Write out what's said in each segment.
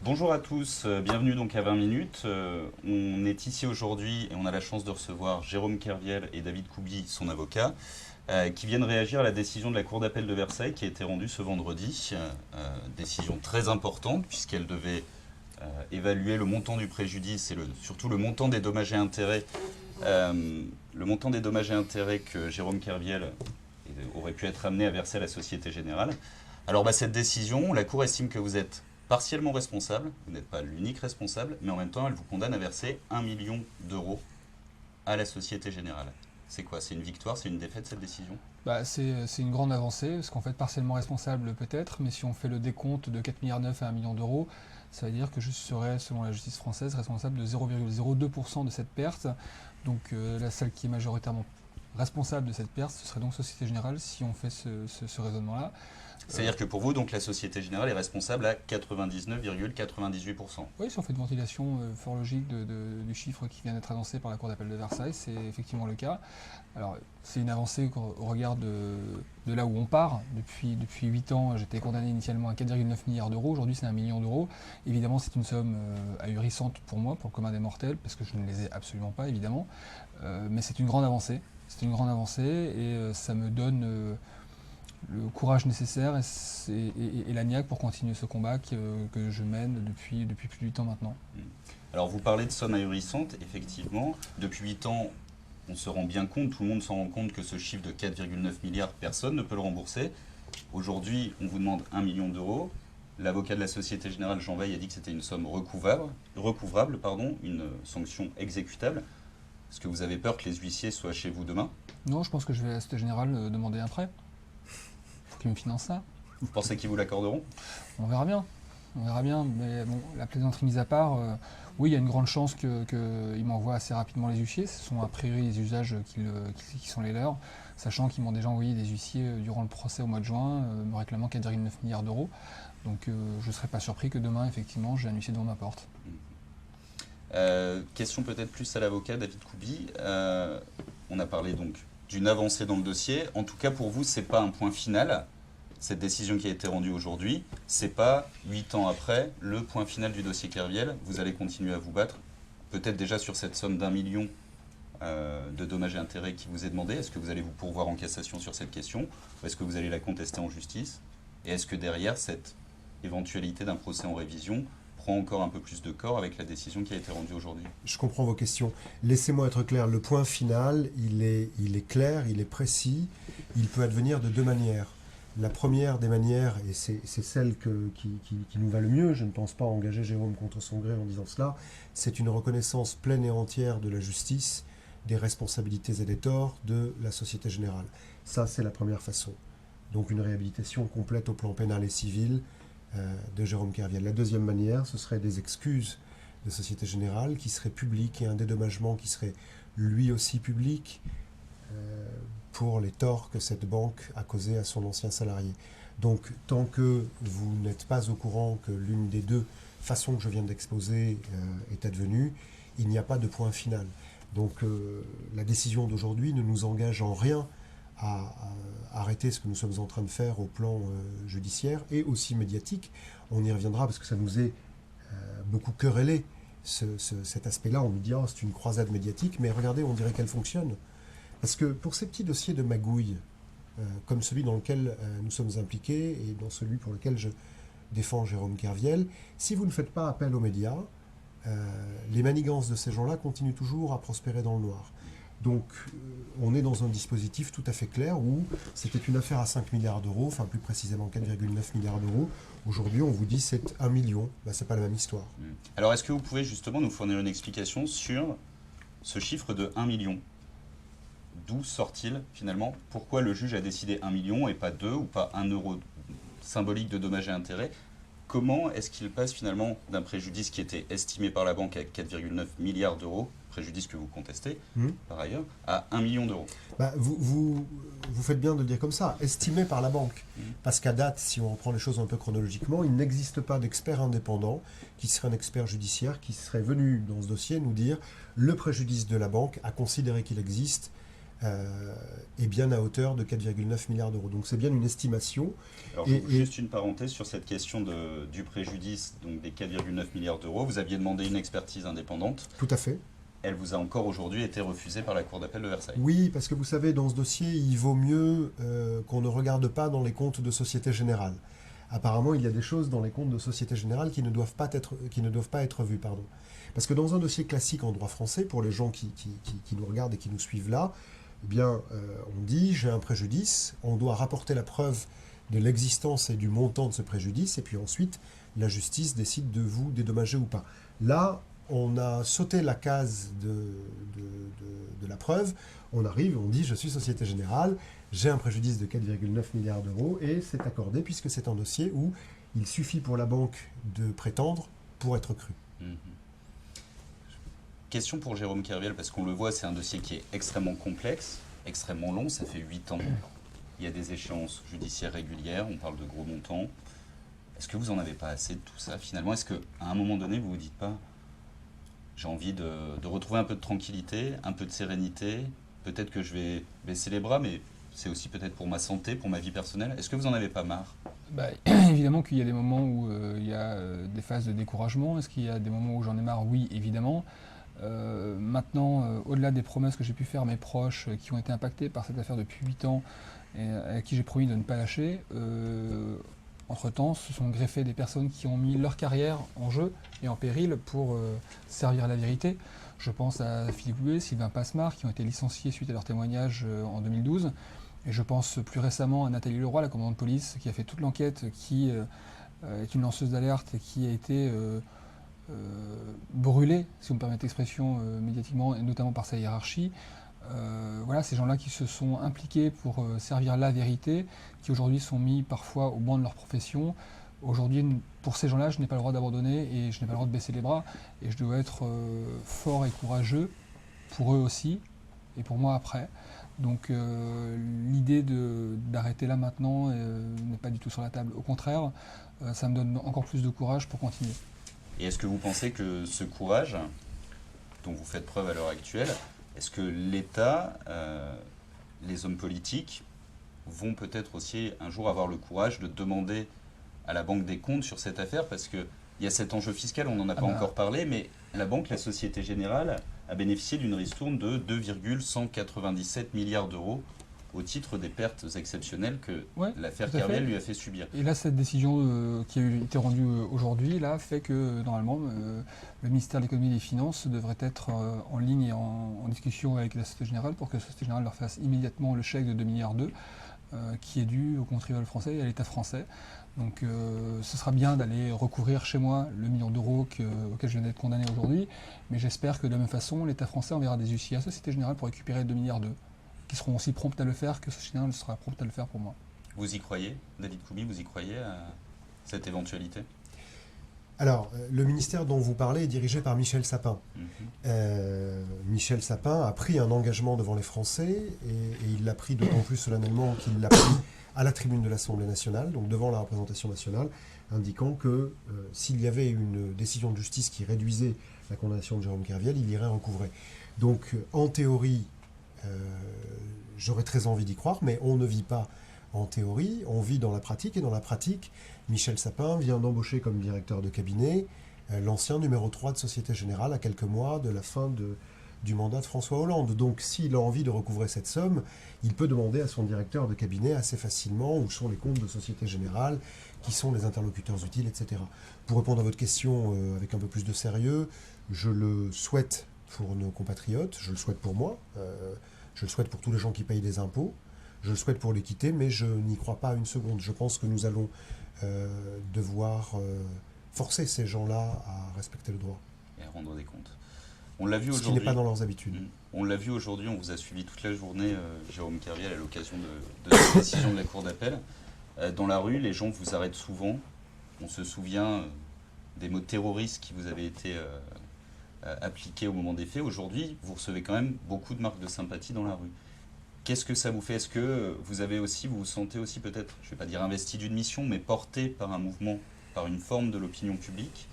Bonjour à tous, bienvenue donc à 20 minutes. On est ici aujourd'hui et on a la chance de recevoir Jérôme Kerviel et David Couby, son avocat, qui viennent réagir à la décision de la Cour d'appel de Versailles qui a été rendue ce vendredi. Décision très importante puisqu'elle devait évaluer le montant du préjudice et surtout le montant des dommages et intérêts. Le montant des dommages et intérêts que Jérôme Kerviel aurait pu être amené à verser à la Société Générale. Alors cette décision, la Cour estime que vous êtes partiellement responsable, vous n'êtes pas l'unique responsable, mais en même temps, elle vous condamne à verser 1 million d'euros à la Société Générale. C'est quoi? C'est une victoire? C'est une défaite cette décision? C'est une grande avancée, parce qu'en fait, partiellement responsable peut-être, mais si on fait le décompte de 4,9 milliards à 1 million d'euros, ça veut dire que je serais, selon la justice française, responsable de 0,02% de cette perte. Donc la celle qui est majoritairement responsable de cette perte, ce serait donc Société Générale, si on fait ce raisonnement-là. C'est-à-dire que pour vous, donc, la Société Générale est responsable à 99,98%. Oui, si on fait une ventilation fort logique du chiffre qui vient d'être annoncé par la Cour d'appel de Versailles, c'est effectivement le cas. Alors, c'est une avancée au regard de là où on part. Depuis 8 ans, j'étais condamné initialement à 4,9 milliards d'euros. Aujourd'hui, c'est 1 million d'euros. Évidemment, c'est une somme ahurissante pour moi, pour le commun des mortels, parce que je ne les ai absolument pas, évidemment. Mais c'est une grande avancée. C'est une grande avancée et ça me donne le courage nécessaire et la niaque pour continuer ce combat que je mène depuis plus de 8 ans maintenant. Alors vous parlez de sommes ahurissantes, effectivement. Depuis 8 ans, on se rend bien compte, tout le monde s'en rend compte que ce chiffre de 4,9 milliards, personne ne peut le rembourser. Aujourd'hui, on vous demande 1 million d'euros. L'avocat de la Société Générale, Jean Veil, a dit que c'était une somme recouvrable, une sanction exécutable. Est-ce que vous avez peur que les huissiers soient chez vous demain? Non, je pense que je vais à la Société Générale demander un prêt pour qu'ils me financent ça. Vous pensez qu'ils vous l'accorderont? On verra bien. On verra bien, mais bon, la plaisanterie mise à part, oui, il y a une grande chance qu'ils m'envoient assez rapidement les huissiers. Ce sont a priori les usages qui sont les leurs, sachant qu'ils m'ont déjà envoyé des huissiers durant le procès au mois de juin, me réclamant 4,9 milliards d'euros. Donc je ne serais pas surpris que demain, effectivement, j'ai un huissier devant ma porte. Question peut-être plus à l'avocat David Couby. On a parlé donc d'une avancée dans le dossier. En tout cas, pour vous, c'est pas un point final. Cette décision qui a été rendue aujourd'hui, c'est pas 8 ans après le point final du dossier Kerviel. Vous allez continuer à vous battre, peut-être déjà sur cette somme d'1 million de dommages et intérêts qui vous est demandé. Est-ce que vous allez vous pourvoir en cassation sur cette question, ou est-ce que vous allez la contester en justice? Et est-ce que derrière cette éventualité d'un procès en révision prend encore un peu plus de corps avec la décision qui a été rendue aujourd'hui? Je comprends vos questions. Laissez-moi être clair. Le point final, il est clair, il est précis. Il peut advenir de deux manières. La première des manières, et c'est celle qui nous va le mieux, je ne pense pas engager Jérôme contre son gré en disant cela, c'est une reconnaissance pleine et entière de la justice, des responsabilités et des torts de la Société Générale. Ça, c'est la première façon. Donc une réhabilitation complète au plan pénal et civil de Jérôme Kerviel. La deuxième manière, ce serait des excuses de Société Générale qui seraient publiques et un dédommagement qui serait lui aussi public pour les torts que cette banque a causés à son ancien salarié. Donc tant que vous n'êtes pas au courant que l'une des deux façons que je viens d'exposer est advenue, il n'y a pas de point final. Donc la décision d'aujourd'hui ne nous engage en rien à arrêter ce que nous sommes en train de faire au plan judiciaire et aussi médiatique. On y reviendra parce que ça nous est beaucoup querellé, cet aspect-là. On nous dit « Oh, c'est une croisade médiatique », mais regardez, on dirait qu'elle fonctionne. Parce que pour ces petits dossiers de magouille, comme celui dans lequel nous sommes impliqués et dans celui pour lequel je défends Jérôme Kerviel, si vous ne faites pas appel aux médias, les manigances de ces gens-là continuent toujours à prospérer dans le noir. Donc, on est dans un dispositif tout à fait clair où c'était une affaire à 5 milliards d'euros, enfin plus précisément 4,9 milliards d'euros. Aujourd'hui, on vous dit c'est 1 million. Ben, c'est pas la même histoire. Alors, est-ce que vous pouvez justement nous fournir une explication sur ce chiffre de 1 million? D'où sort-il finalement? Pourquoi le juge a décidé 1 million et pas 2 ou pas 1 euro symbolique de dommages et intérêts? Comment est-ce qu'il passe finalement d'un préjudice qui était estimé par la banque à 4,9 milliards d'euros, préjudice que vous contestez par ailleurs, à 1 million d'euros? Vous faites bien de le dire comme ça, estimé par la banque. Parce qu'à date, si on reprend les choses un peu chronologiquement, il n'existe pas d'expert indépendant qui serait un expert judiciaire qui serait venu dans ce dossier nous dire le préjudice de la banque a considéré qu'il existe est bien à hauteur de 4,9 milliards d'euros. Donc c'est bien une estimation. Alors, juste une parenthèse sur cette question du préjudice, donc des 4,9 milliards d'euros. Vous aviez demandé une expertise indépendante. Tout à fait. Elle vous a encore aujourd'hui été refusée par la Cour d'appel de Versailles. Oui, parce que vous savez, dans ce dossier, il vaut mieux qu'on ne regarde pas dans les comptes de Société Générale. Apparemment, il y a des choses dans les comptes de Société Générale qui ne doivent pas être vues. Pardon. Parce que dans un dossier classique en droit français, pour les gens qui nous regardent et qui nous suivent là, eh bien, on dit j'ai un préjudice, on doit rapporter la preuve de l'existence et du montant de ce préjudice, et puis ensuite, la justice décide de vous dédommager ou pas. Là, on a sauté la case de la preuve, on arrive, on dit je suis Société Générale, j'ai un préjudice de 4,9 milliards d'euros, et c'est accordé puisque c'est un dossier où il suffit pour la banque de prétendre pour être cru. Question pour Jérôme Kerviel, parce qu'on le voit, c'est un dossier qui est extrêmêmement complexe, extrêmement long, ça fait 8 ans. Il y a des échéances judiciaires régulières, on parle de gros montants. Est-ce que vous n'en avez pas assez de tout ça finalement? Est-ce qu'à un moment donné, vous ne vous dites pas j'ai envie de retrouver un peu de tranquillité, un peu de sérénité, peut-être que je vais baisser les bras, mais c'est aussi peut-être pour ma santé, pour ma vie personnelle. Est-ce que vous n'en avez pas marre? Évidemment qu'il y a des moments où il y a des phases de découragement. Est-ce qu'il y a des moments où j'en ai marre? Oui, évidemment. Maintenant, au-delà des promesses que j'ai pu faire à mes proches qui ont été impactés par cette affaire depuis 8 ans et à qui j'ai promis de ne pas lâcher, entre-temps, se sont greffées des personnes qui ont mis leur carrière en jeu et en péril pour servir la vérité. Je pense à Philippe Houet, Sylvain Passemard, qui ont été licenciés suite à leur témoignage en 2012. Et je pense plus récemment à Nathalie Leroy, la commandante de police, qui a fait toute l'enquête, qui est une lanceuse d'alerte et qui a été brûlée, si vous me permettez l'expression, médiatiquement, et notamment par sa hiérarchie. Voilà, ces gens-là qui se sont impliqués pour servir la vérité, qui aujourd'hui sont mis parfois au banc de leur profession. Aujourd'hui, pour ces gens-là, je n'ai pas le droit d'abandonner et je n'ai pas le droit de baisser les bras. Et je dois être fort et courageux pour eux aussi et pour moi après. Donc l'idée d'arrêter là maintenant n'est pas du tout sur la table. Au contraire, ça me donne encore plus de courage pour continuer. Et est-ce que vous pensez que ce courage dont vous faites preuve à l'heure actuelle, est-ce que l'État, les hommes politiques, vont peut-être aussi un jour avoir le courage de demander à la Banque des comptes sur cette affaire? Parce qu'il y a cet enjeu fiscal, on n'en a pas encore parlé, mais la banque, la Société Générale, a bénéficié d'une ristourne de 2,197 milliards d'euros au titre des pertes exceptionnelles que l'affaire Kerviel lui a fait subir. Et là, cette décision qui a été rendue aujourd'hui là, fait que normalement, le ministère de l'Économie et des Finances devrait être en ligne et en discussion avec la Société Générale pour que la Société Générale leur fasse immédiatement le chèque de 2,2 milliards qui est dû aux contribuables français et à l'État français. Donc ce sera bien d'aller recouvrir chez moi le million d'euros auquel je viens d'être condamné aujourd'hui, mais j'espère que de la même façon, l'État français enverra des huissiers à la Société Générale pour récupérer 2,2 milliards qui seront aussi promptes à le faire que la Société Générale sera prompte à le faire pour moi. Vous y croyez, David Koubi, vous y croyez à cette éventualité? Alors, le ministère dont vous parlez est dirigé par Michel Sapin. Michel Sapin a pris un engagement devant les Français et il l'a pris d'autant plus solennellement qu'il l'a pris à la tribune de l'Assemblée nationale, donc devant la représentation nationale, indiquant que s'il y avait une décision de justice qui réduisait la condamnation de Jérôme Kerviel, il irait recouvrer. Donc, en théorie, j'aurais très envie d'y croire, mais on ne vit pas en théorie, on vit dans la pratique, et dans la pratique, Michel Sapin vient d'embaucher comme directeur de cabinet l'ancien numéro 3 de Société Générale à quelques mois de la fin du mandat de François Hollande. Donc s'il a envie de recouvrer cette somme, il peut demander à son directeur de cabinet assez facilement où sont les comptes de Société Générale, qui sont les interlocuteurs utiles, etc. Pour répondre à votre question avec un peu plus de sérieux, je le souhaite pour nos compatriotes, je le souhaite pour moi, je le souhaite pour tous les gens qui payent des impôts, je le souhaite pour l'équité, mais je n'y crois pas une seconde. Je pense que nous allons devoir forcer ces gens-là à respecter le droit. Et à rendre des comptes. On l'a vu aujourd'hui. Ce qui n'est pas dans leurs habitudes. On l'a vu aujourd'hui, on vous a suivi toute la journée, Jérôme Kerviel, à l'occasion de cette décision de la Cour d'appel. Dans la rue, les gens vous arrêtent souvent. On se souvient des mots terroristes qui vous avaient été appliqués au moment des faits. Aujourd'hui, vous recevez quand même beaucoup de marques de sympathie dans la rue. Qu'est-ce que ça vous fait? Est-ce que vous vous sentez aussi peut-être, je ne vais pas dire investi d'une mission, mais porté par un mouvement, par une forme de l'opinion publique?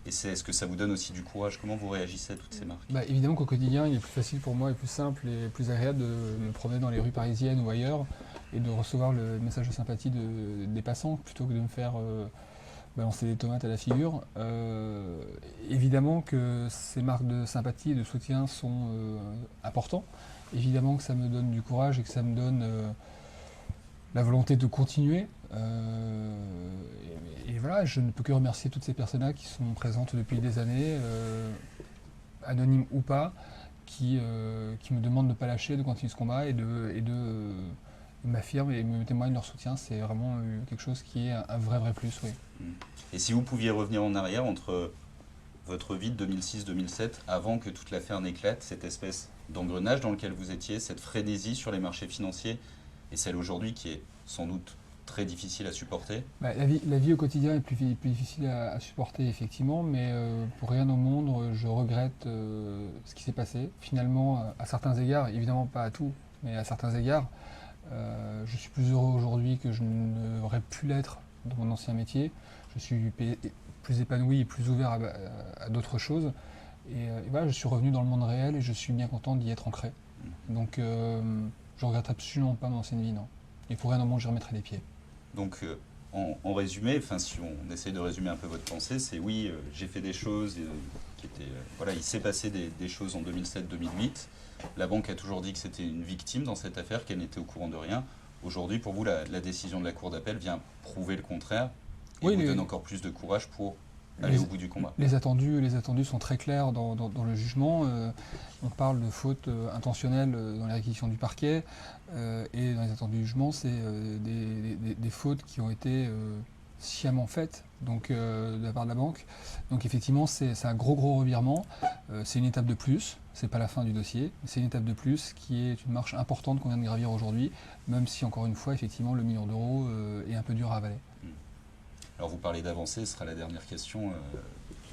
Et est-ce que ça vous donne aussi du courage? Comment vous réagissez à toutes ces marques? Bah, évidemment qu'au quotidien, il est plus facile pour moi et plus simple et plus agréable de me promener dans les rues parisiennes ou ailleurs et de recevoir le message de sympathie des passants plutôt que de me faire balancer des tomates à la figure. Évidemment que ces marques de sympathie et de soutien sont importants. Évidemment que ça me donne du courage et que ça me donne la volonté de continuer. Et voilà, je ne peux que remercier toutes ces personnes-là qui sont présentes depuis des années, anonymes ou pas, qui me demandent de ne pas lâcher, de continuer ce combat et de m'affirment et me témoignent leur soutien. C'est vraiment quelque chose qui est un vrai plus, oui. Et si vous pouviez revenir en arrière entre votre vie de 2006-2007, avant que toute l'affaire n'éclate, cette espèce d'engrenage dans lequel vous étiez, cette frénésie sur les marchés financiers, et celle aujourd'hui qui est sans doute très difficile à supporter? Bah, la vie au quotidien est plus difficile à supporter, effectivement, mais pour rien au monde, je regrette ce qui s'est passé. Finalement, à certains égards, évidemment pas à tout, mais à certains égards, je suis plus heureux aujourd'hui que je n'aurais pu l'être dans mon ancien métier. Je suis plus épanoui et plus ouvert à d'autres choses. Et voilà, je suis revenu dans le monde réel et je suis bien content d'y être ancré. Donc, je regrette absolument pas mon ancienne vie, non. Et pour rien au monde, j'y remettrai les pieds. Donc, en résumé, si on essaie de résumer un peu votre pensée, c'est oui, j'ai fait des choses qui étaient... voilà, il s'est passé des choses en 2007-2008. La banque a toujours dit que c'était une victime dans cette affaire, qu'elle n'était au courant de rien. Aujourd'hui, pour vous, la décision de la Cour d'appel vient prouver le contraire et Oui, vous donne encore plus de courage pour aller au bout du combat. Les attendus sont très clairs dans le jugement. On parle de faute intentionnelle dans les réquisitions du parquet et dans les attendus du jugement, c'est des fautes qui ont été sciemment faites donc, de la part de la banque. Donc effectivement, c'est un gros revirement. C'est une étape de plus. C'est pas la fin du dossier. C'est une étape de plus qui est une marche importante qu'on vient de gravir aujourd'hui, même si encore une fois, effectivement, le million d'euros est un peu dur à avaler. Alors vous parlez d'avancée, ce sera la dernière question,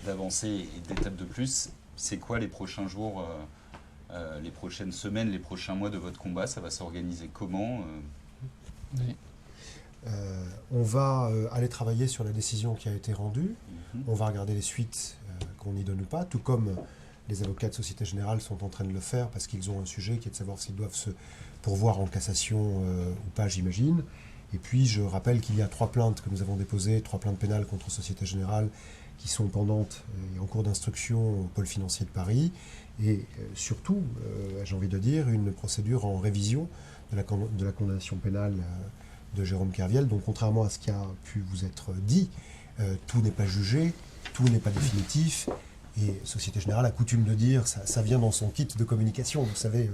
d'avancée et d'étape de plus. C'est quoi les prochains jours, les prochaines semaines, les prochains mois de votre combat? Ça va s'organiser comment? Oui. On va aller travailler sur la décision qui a été rendue. On va regarder les suites qu'on y donne ou pas, tout comme les avocats de Société Générale sont en train de le faire parce qu'ils ont un sujet qui est de savoir s'ils doivent se pourvoir en cassation ou pas, j'imagine. Et puis, je rappelle qu'il y a 3 plaintes que nous avons déposées, 3 plaintes pénales contre Société Générale qui sont pendantes et en cours d'instruction au pôle financier de Paris. Et surtout, j'ai envie de dire, une procédure en révision de la condamnation pénale de Jérôme Kerviel. Donc, contrairement à ce qui a pu vous être dit, tout n'est pas jugé, tout n'est pas définitif. Et Société Générale a coutume de dire, ça vient dans son kit de communication, vous savez,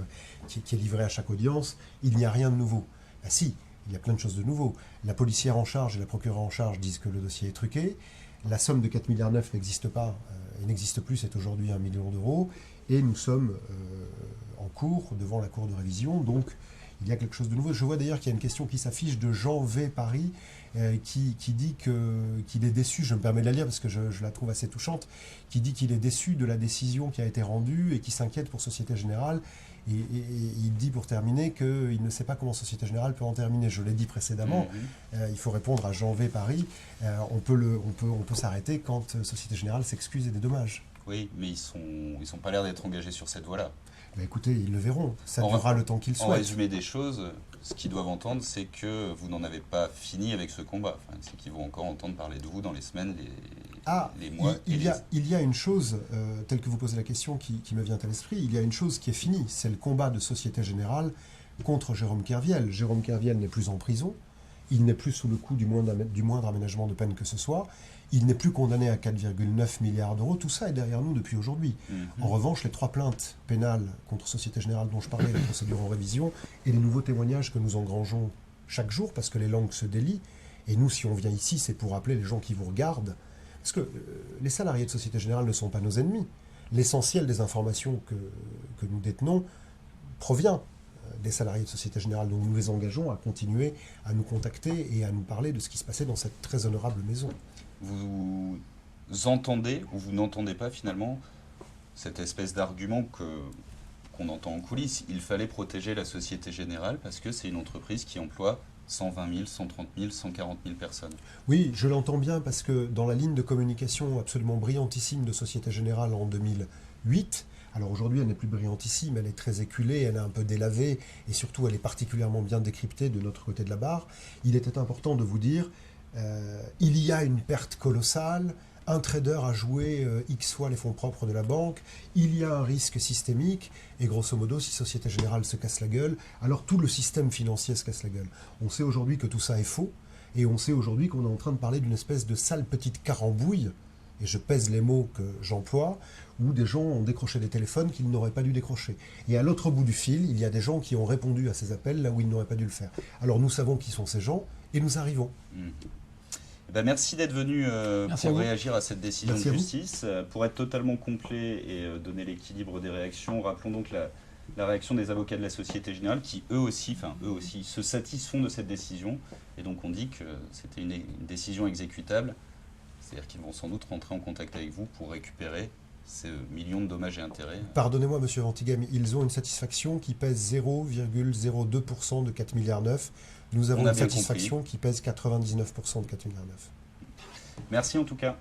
qui est livré à chaque audience, il n'y a rien de nouveau. Ah si, il y a plein de choses de nouveau. La policière en charge et la procureure en charge disent que le dossier est truqué. La somme de 4,9 milliards n'existe pas, et n'existe plus, c'est aujourd'hui 1 million d'euros. Et nous sommes en cours devant la Cour de révision, donc il y a quelque chose de nouveau. Je vois d'ailleurs qu'il y a une question qui s'affiche de Jean V. Paris, qui dit qu'il est déçu, je me permets de la lire parce que je la trouve assez touchante, qui dit qu'il est déçu de la décision qui a été rendue et qui s'inquiète pour Société Générale. Et il dit pour terminer qu'il ne sait pas comment Société Générale peut en terminer. Je l'ai dit précédemment, il faut répondre à Jean V. Paris. On peut s'arrêter quand Société Générale s'excuse et dédommage. Oui, mais ils sont pas l'air d'être engagés sur cette voie-là. Mais écoutez, ils le verront. Ça durera le temps qu'ils souhaitent. En résumé des choses, ce qu'ils doivent entendre, c'est que vous n'en avez pas fini avec ce combat. Enfin, c'est qu'ils vont encore entendre parler de vous dans les semaines, les mois. Il y a une chose, telle que vous posez la question, qui me vient à l'esprit. Il y a une chose qui est finie. C'est le combat de Société Générale contre Jérôme Kerviel. Jérôme Kerviel n'est plus en prison. Il n'est plus sous le coup du moindre aménagement de peine que ce soit. Il n'est plus condamné à 4,9 milliards d'euros. Tout ça est derrière nous depuis aujourd'hui. En revanche, les 3 plaintes pénales contre Société Générale dont je parlais, la procédure en révision, et les nouveaux témoignages que nous engrangeons chaque jour, parce que les langues se délient. Et nous, si on vient ici, c'est pour appeler les gens qui vous regardent. Parce que les salariés de Société Générale ne sont pas nos ennemis. L'essentiel des informations que nous détenons provient des salariés de Société Générale, dont nous les engageons à continuer à nous contacter et à nous parler de ce qui se passait dans cette très honorable maison. Vous entendez ou vous n'entendez pas finalement cette espèce d'argument qu'on entend en coulisses? Il fallait protéger la Société Générale parce que c'est une entreprise qui emploie 120 000, 130 000, 140 000 personnes. Oui, je l'entends bien parce que dans la ligne de communication absolument brillantissime de Société Générale en 2008, alors aujourd'hui elle n'est plus brillantissime, elle est très éculée, elle est un peu délavée et surtout elle est particulièrement bien décryptée de notre côté de la barre, il était important de vous dire il y a une perte colossale, un trader a joué X fois les fonds propres de la banque, il y a un risque systémique, et grosso modo, si Société Générale se casse la gueule, alors tout le système financier se casse la gueule. On sait aujourd'hui que tout ça est faux, et on sait aujourd'hui qu'on est en train de parler d'une espèce de sale petite carambouille, et je pèse les mots que j'emploie, où des gens ont décroché des téléphones qu'ils n'auraient pas dû décrocher. Et à l'autre bout du fil, il y a des gens qui ont répondu à ces appels là où ils n'auraient pas dû le faire. Alors nous savons qui sont ces gens, et nous arrivons. Merci d'être venu pour réagir à cette décision Merci de justice. Pour être totalement complet et donner l'équilibre des réactions, rappelons donc la réaction des avocats de la Société Générale qui eux aussi se satisfont de cette décision. Et donc on dit que c'était une décision exécutable. C'est-à-dire qu'ils vont sans doute rentrer en contact avec vous pour récupérer ces millions de dommages et intérêts. Pardonnez-moi, monsieur Ventigame, ils ont une satisfaction qui pèse 0,02% de 4,9 milliards. Nous avons une satisfaction qui pèse 99% de 4,9 milliards. Merci en tout cas.